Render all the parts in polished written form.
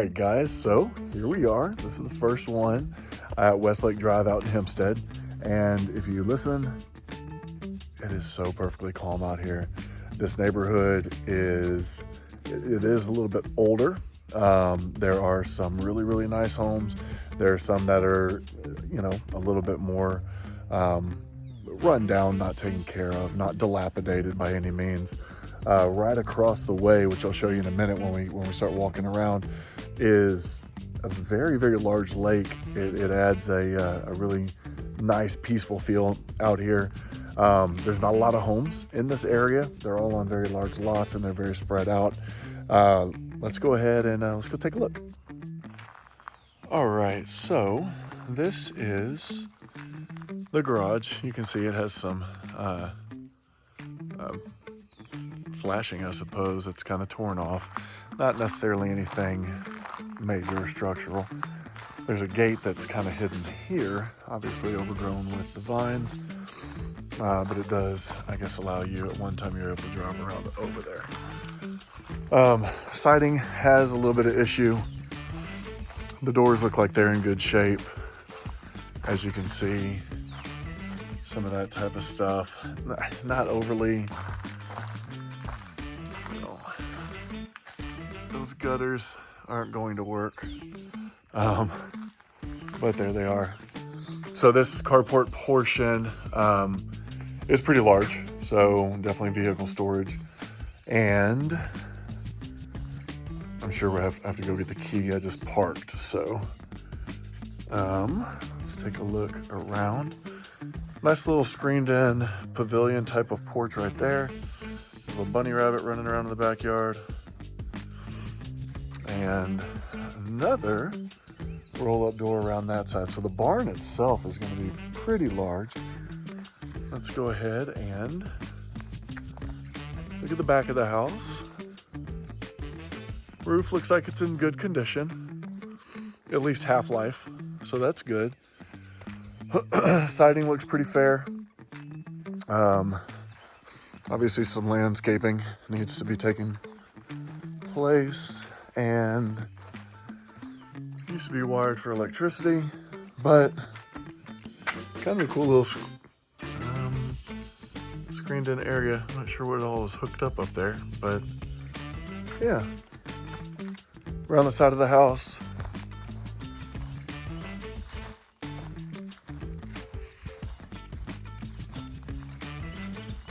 right, guys, so here we are. This is the first one at Westlake Drive out in Hempstead. And if you listen, it is so perfectly calm out here. This neighborhood is a little bit older. There are some really, really nice homes. There are some that are, a little bit more run down, not taken care of, not dilapidated by any means. Right across the way, which I'll show you in a minute when we start walking around, is a very, very large lake. It adds a really nice, peaceful feel out here. There's not a lot of homes in this area. They're all on very large lots and they're very spread out. Let's go ahead and let's go take a look. All right, so this is the garage. You can see it has some flashing, I suppose. It's kind of torn off. Not necessarily anything major or structural. There's a gate that's kind of hidden here, obviously overgrown with the vines, but it does, I guess, allow you, at one time you're able to drive around over there. Siding has a little bit of issue. The doors look like they're in good shape. As you can see, some of that type of stuff, not overly, those gutters aren't going to work, but there they are. So this carport portion is pretty large, so definitely vehicle storage, and I'm sure we'll have to go get the key. I just parked, so let's take a look around. Nice little screened in pavilion type of porch right there. Little bunny rabbit running around in the backyard. And another roll-up door around that side. So the barn itself is going to be pretty large. Let's go ahead and look at the back of the house. Roof looks like it's in good condition, at least half-life, so that's good. Siding looks pretty fair. Obviously some landscaping needs to be taken place, and used to be wired for electricity, but kind of a cool little screened in area. I'm not sure what all is hooked up there, but yeah. Around the side of the house,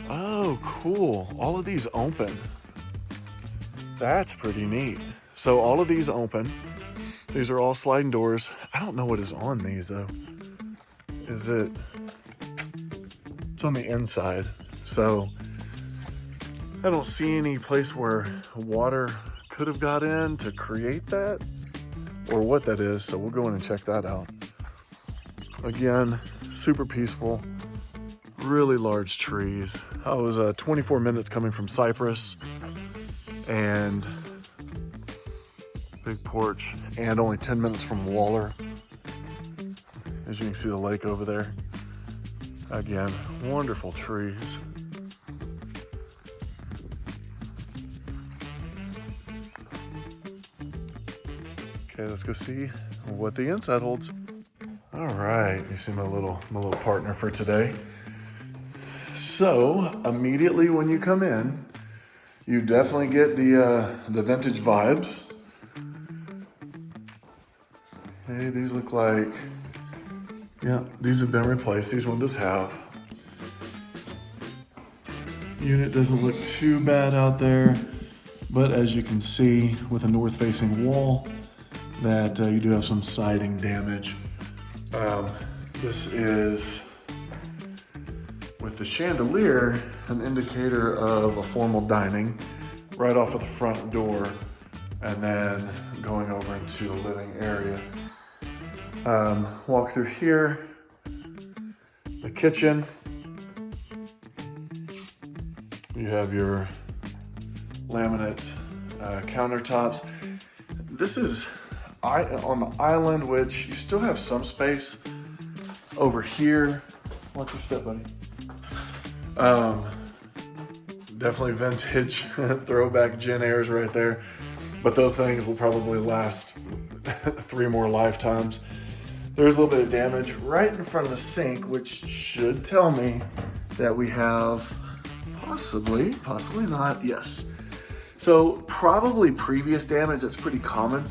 oh cool, all of these open. That's pretty neat. So all of these open. These are all sliding doors. I don't know what is on these though. It's on the inside. So I don't see any place where water could have got in to create that or what that is. So we'll go in and check that out. Again, super peaceful, really large trees. I was 24 minutes coming from Cypress, and big porch, and only 10 minutes from Waller. As you can see the lake over there. Again, wonderful trees. Okay, let's go see what the inside holds. All right, you see my little partner for today. So immediately when you come in, you definitely get the vintage vibes. Hey, these look like, yeah, these have been replaced. These windows have. Unit doesn't look too bad out there, but as you can see with a north-facing wall, that you do have some siding damage. This is, with the chandelier, an indicator of a formal dining right off of the front door, and then going over into the living area. Walk through here, the kitchen. You have your laminate countertops. This is on the island, which you still have some space over here. Watch your step, buddy. Definitely vintage throwback Gen Airs right there. but those things will probably last 3 more lifetimes. There's a little bit of damage right in front of the sink, which should tell me that we have possibly not, yes. So probably previous damage, that's pretty common.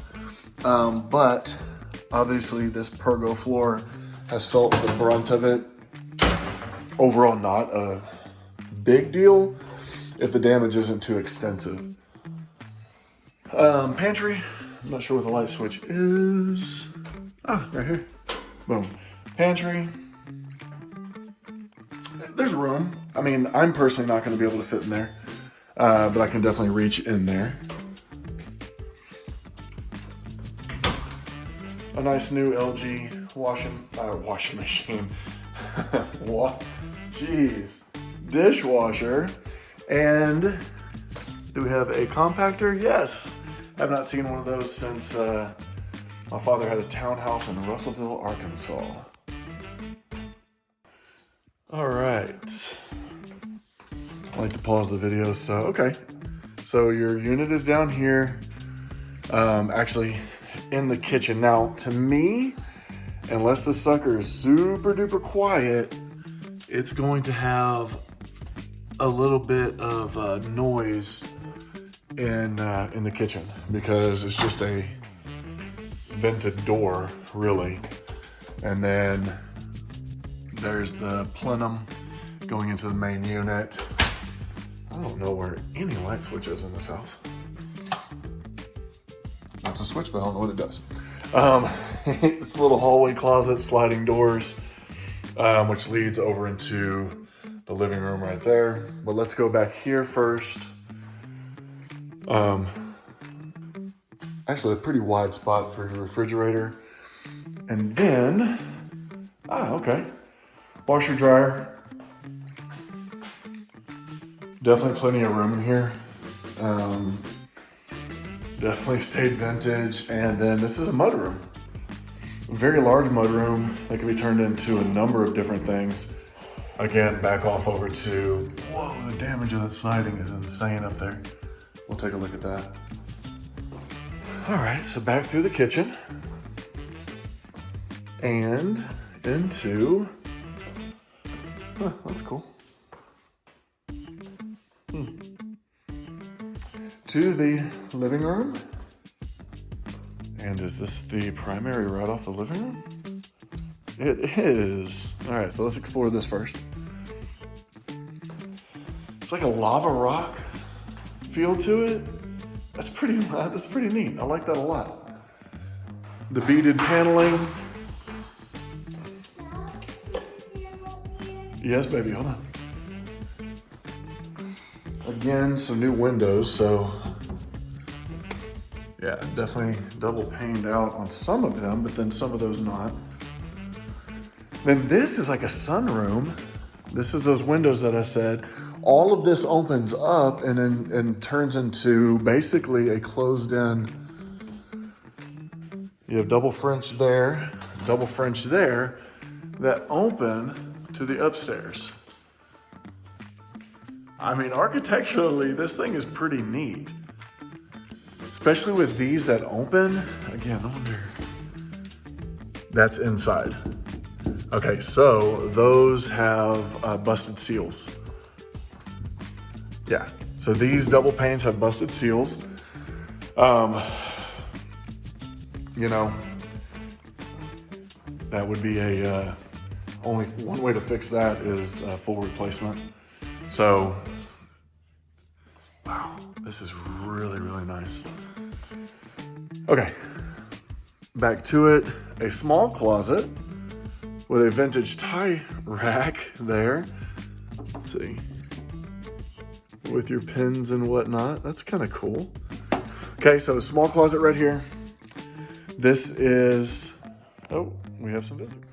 But obviously this pergo floor has felt the brunt of it. Overall, not a big deal if the damage isn't too extensive. Pantry, I'm not sure what the light switch is. Ah, right here. Boom. Pantry. There's room. I mean, I'm personally not going to be able to fit in there, but I can definitely reach in there. A nice new LG washing machine. Jeez. Dishwasher. And do we have a compactor? Yes. I've not seen one of those since my father had a townhouse in Russellville, Arkansas. All right. I like to pause the video. So, okay. So your unit is down here, actually in the kitchen. Now, to me, unless the sucker is super duper quiet, it's going to have a little bit of noise in the kitchen because it's just a vented door, really. And then there's the plenum going into the main unit. I don't know where any light switch is in this house. That's a switch, but I don't know what it does. It's a little hallway closet, sliding doors, which leads over into the living room right there. But let's go back here first. Actually a pretty wide spot for your refrigerator. And then, okay. Washer dryer. Definitely plenty of room in here. Definitely stayed vintage. And then this is a mudroom. A very large mudroom that can be turned into a number of different things. Again, back off over to, whoa, the damage of the siding is insane up there. We'll take a look at that. All right, so back through the kitchen and into, that's cool. To the living room. And is this the primary right off the living room? It is. All right, so let's explore this first. It's like a lava rock feel to it. That's pretty neat. I like that a lot. The beaded paneling. Yes, baby, hold on. Again, some new windows, so yeah, definitely double paned out on some of them, but then some of those not. Then this is like a sunroom. This is those windows that I said. All of this opens up and turns into basically a closed-in. You have double French there that open to the upstairs. I mean, architecturally, this thing is pretty neat. Especially with these that open. Again, I wonder. That's inside. Okay, so those have busted seals. Yeah, so these double panes have busted seals. You know, that would be only one way to fix that is full replacement. So, wow, this is really, really nice. Okay, back to it. A small closet with a vintage tie rack there. Let's see. With your pins and whatnot. That's kind of cool. Okay, so a small closet right here. This is, oh, we have some visitors.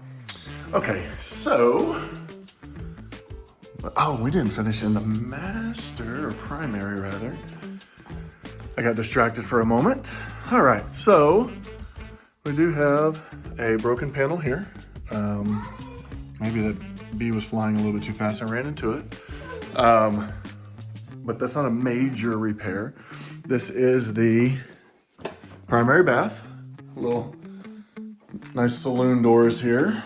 Okay, so, oh, we didn't finish in the master, or primary rather. I got distracted for a moment. All right, so we do have a broken panel here. Maybe that bee was flying a little bit too fast and ran into it. But that's not a major repair. This is the Primary bath, little nice saloon doors here.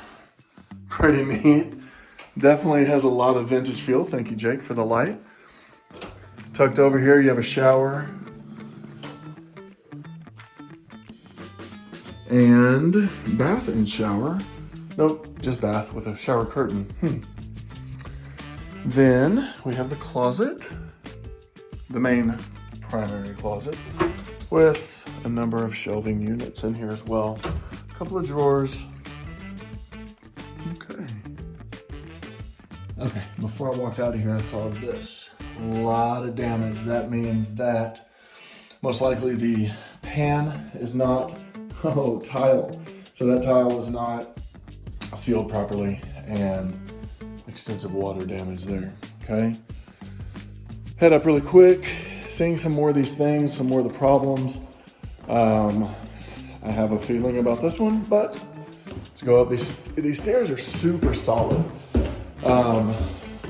Pretty neat. Definitely has a lot of vintage feel. Thank you, Jake, for the light. Tucked over here, you have a shower. And bath and shower. Nope, just bath with a shower curtain. Then we have the closet, the main primary closet, with a number of shelving units in here as well. A couple of drawers. Okay, before I walked out of here, I saw this. A lot of damage. That means that most likely the pan is not, tile. So that tile was not sealed properly and extensive water damage there, okay? Head up really quick, seeing some more of these things, some more of the problems. I have a feeling about this one, but let's go up. These stairs are super solid.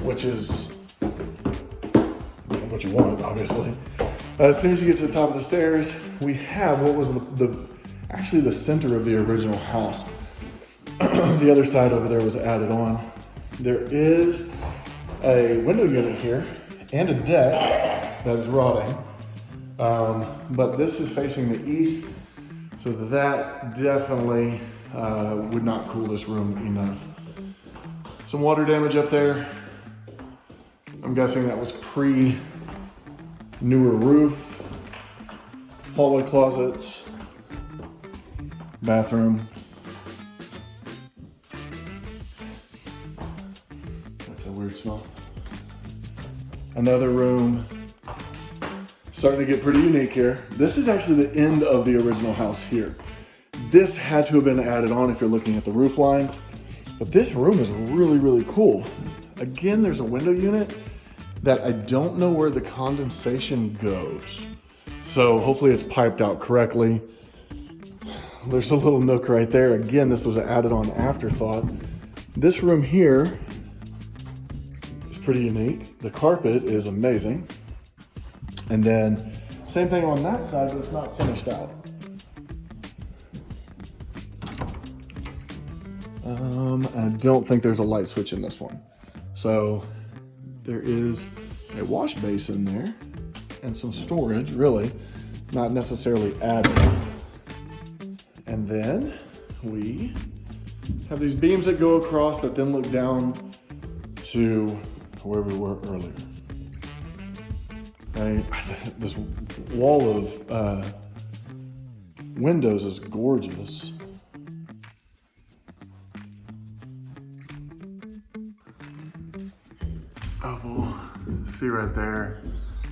Which is what you want, obviously. As soon as you get to the top of the stairs, we have what was actually the center of the original house. The other side over there was added on. There is a window unit here and a deck that is rotting. But this is facing the east, so that definitely would not cool this room enough. Some water damage up there. I'm guessing that was pre-newer roof. Hallway closets. Bathroom. That's a weird smell. Another room. Starting to get pretty unique here. This is actually the end of the original house here. This had to have been added on if you're looking at the roof lines. But this room is really, really cool. Again, there's a window unit that I don't know where the condensation goes. So hopefully it's piped out correctly. There's a little nook right there. Again, this was an added on afterthought. This room here is pretty unique. The carpet is amazing. And then same thing on that side, but it's not finished out. I don't think there's a light switch in this one. So there is a wash basin there and some storage, really, not necessarily added. And then we have these beams that go across that then look down to where we were earlier. This wall of windows is gorgeous. Oh, we'll see right there.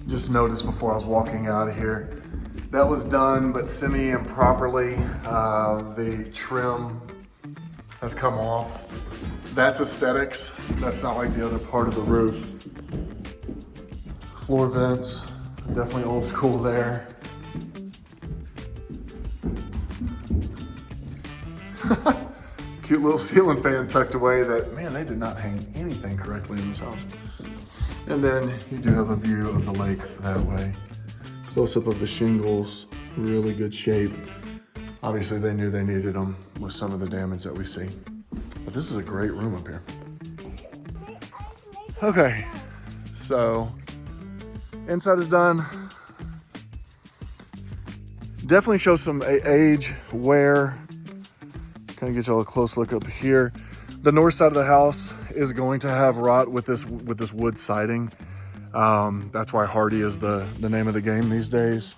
Just noticed before I was walking out of here, that was done, but semi-improperly. The trim has come off. That's aesthetics. That's not like the other part of the roof. Floor vents, definitely old school there. Cute little ceiling fan tucked away that, man, they did not hang anything correctly in this house. And then you do have a view of the lake that way. Close up of the shingles, really good shape. Obviously they knew they needed them with some of the damage that we see. But this is a great room up here. Okay, so inside is done. Definitely shows some age, wear. Kind of get y'all a close look up here. The north side of the house is going to have rot with this wood siding. That's why hardy is the name of the game these days.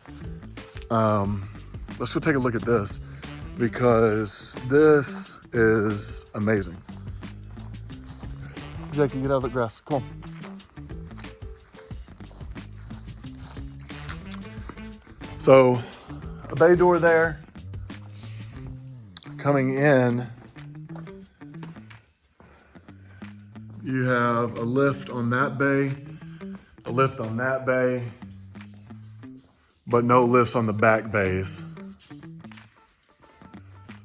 Let's go take a look at this because this is amazing. Jackie, get out of the grass, come on. So a bay door there. Coming in, you have a lift on that bay, a lift on that bay, but no lifts on the back bays.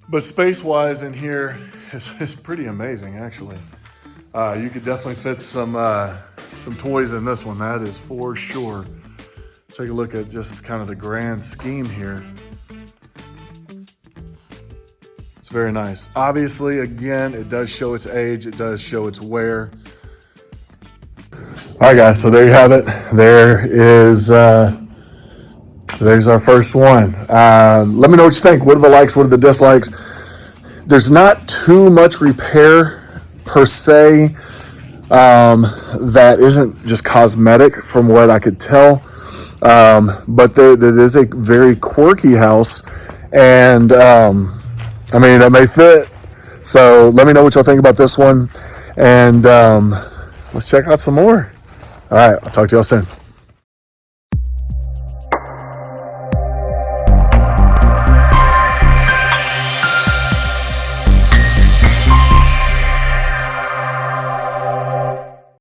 But space-wise in here is pretty amazing, actually. You could definitely fit some toys in this one, that is for sure. Take a look at just kind of the grand scheme here. It's very nice. Obviously, again, it does show its age. It does show its wear. All right, guys, so there you have it. There's our first one. Let me know what you think. What are the likes? What are the dislikes? There's not too much repair per se that isn't just cosmetic from what I could tell. But that is a very quirky house, and I mean, it may fit. So let me know what y'all think about this one, and let's check out some more. All right, I'll talk to y'all soon.